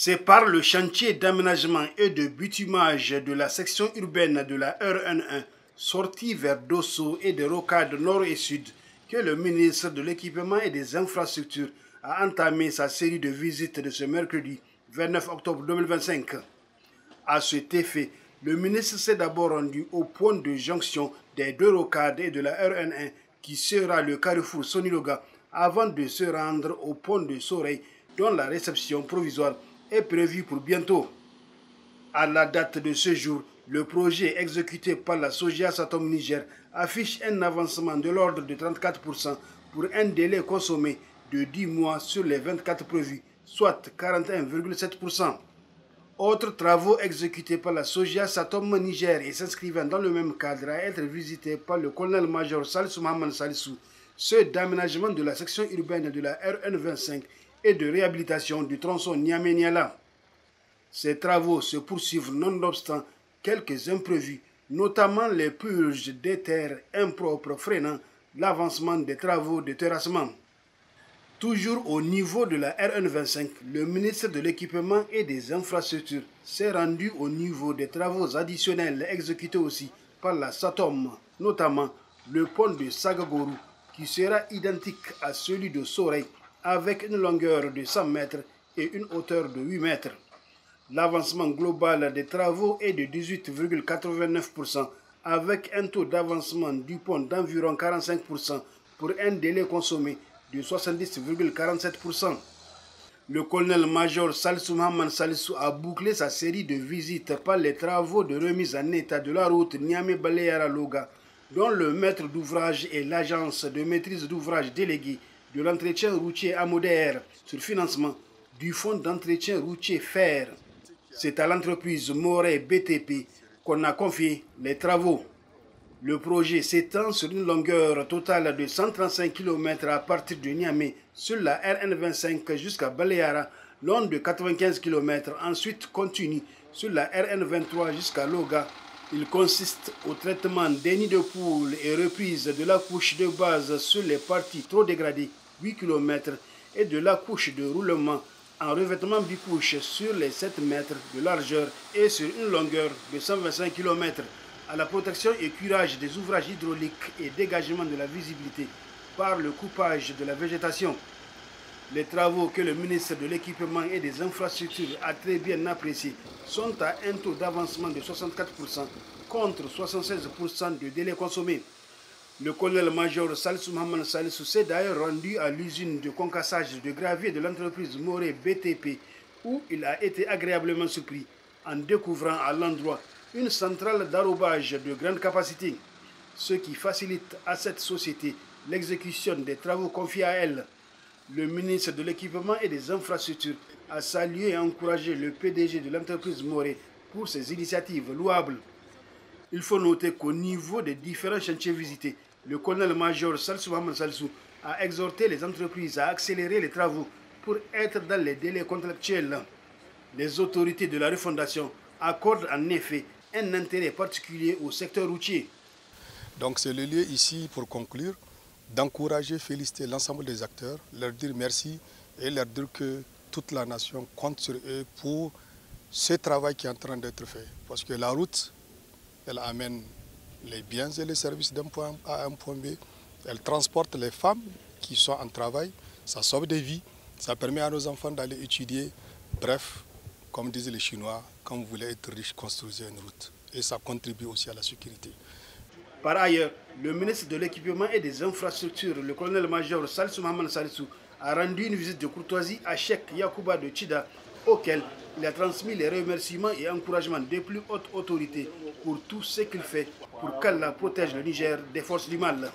C'est par le chantier d'aménagement et de bitumage de la section urbaine de la RN1, sortie vers Dosso et des rocades nord et sud, que le ministre de l'Équipement et des Infrastructures a entamé sa série de visites de ce mercredi 29 octobre 2025. À cet effet, le ministre s'est d'abord rendu au point de jonction des deux rocades et de la RN1 qui sera le carrefour Soniloga avant de se rendre au pont de Soreille dont la réception provisoire est prévue pour bientôt. À la date de ce jour, le projet exécuté par la Sogia Satom Niger affiche un avancement de l'ordre de 34% pour un délai consommé de 10 mois sur les 24 prévus, soit 41,7%. Autres travaux exécutés par la Sogia Satom Niger et s'inscrivant dans le même cadre à être visités par le colonel-major Salissou Mahaman Salissou, ceux d'aménagement de la section urbaine de la RN25 et de réhabilitation du tronçon Niamey-Niala. Ces travaux se poursuivent nonobstant quelques imprévus, notamment les purges des terres impropres freinant l'avancement des travaux de terrassement. Toujours au niveau de la RN25, le ministre de l'Équipement et des Infrastructures s'est rendu au niveau des travaux additionnels exécutés aussi par la SATOM, notamment le pont de Sagagourou, qui sera identique à celui de Soreille avec une longueur de 100 mètres et une hauteur de 8 mètres. L'avancement global des travaux est de 18,89% avec un taux d'avancement du pont d'environ 45% pour un délai consommé de 70,47%. Le colonel-major Salissou Mahaman Salissou a bouclé sa série de visites par les travaux de remise en état de la route Niamey-Baleyara-Loga, dont le maître d'ouvrage est l'agence de maîtrise d'ouvrage déléguée de l'entretien routier AMODER sur financement du fonds d'entretien routier FER. C'est à l'entreprise Morey BTP qu'on a confié les travaux. Le projet s'étend sur une longueur totale de 135 km à partir de Niamey sur la RN25 jusqu'à Baleyara, long de 95 km, ensuite continue sur la RN23 jusqu'à Loga. Il consiste au traitement des nids de poules et reprise de la couche de base sur les parties trop dégradées, 8 km, et de la couche de roulement en revêtement bicouche sur les 7 mètres de largeur et sur une longueur de 125 km, à la protection et curage des ouvrages hydrauliques et dégagement de la visibilité par le coupage de la végétation. Les travaux que le ministre de l'Équipement et des Infrastructures a très bien appréciés sont à un taux d'avancement de 64% contre 76% de délai consommé. Le colonel-major Salissou Mahaman Salissou s'est d'ailleurs rendu à l'usine de concassage de gravier de l'entreprise Morey BTP où il a été agréablement surpris en découvrant à l'endroit une centrale d'arrobage de grande capacité, ce qui facilite à cette société l'exécution des travaux confiés à elle. Le ministre de l'Équipement et des Infrastructures a salué et encouragé le PDG de l'entreprise Morey pour ses initiatives louables. Il faut noter qu'au niveau des différents chantiers visités, le colonel-major Salissou Mahaman Salissou a exhorté les entreprises à accélérer les travaux pour être dans les délais contractuels. Les autorités de la refondation accordent en effet un intérêt particulier au secteur routier. Donc c'est le lieu ici pour conclure, d'encourager, féliciter l'ensemble des acteurs, leur dire merci et leur dire que toute la nation compte sur eux pour ce travail qui est en train d'être fait. Parce que la route, elle amène les biens et les services d'un point A à un point B. Elle transporte les femmes qui sont en travail, ça sauve des vies, ça permet à nos enfants d'aller étudier. Bref, comme disaient les Chinois, quand vous voulez être riche, construisez une route. Et ça contribue aussi à la sécurité. Par ailleurs, le ministre de l'Équipement et des Infrastructures, le colonel-major Salissou Mahaman Salissou, a rendu une visite de courtoisie à Cheikh Yacouba de Tchida, auquel il a transmis les remerciements et encouragements des plus hautes autorités pour tout ce qu'il fait pour qu'Allah protège le Niger des forces du mal.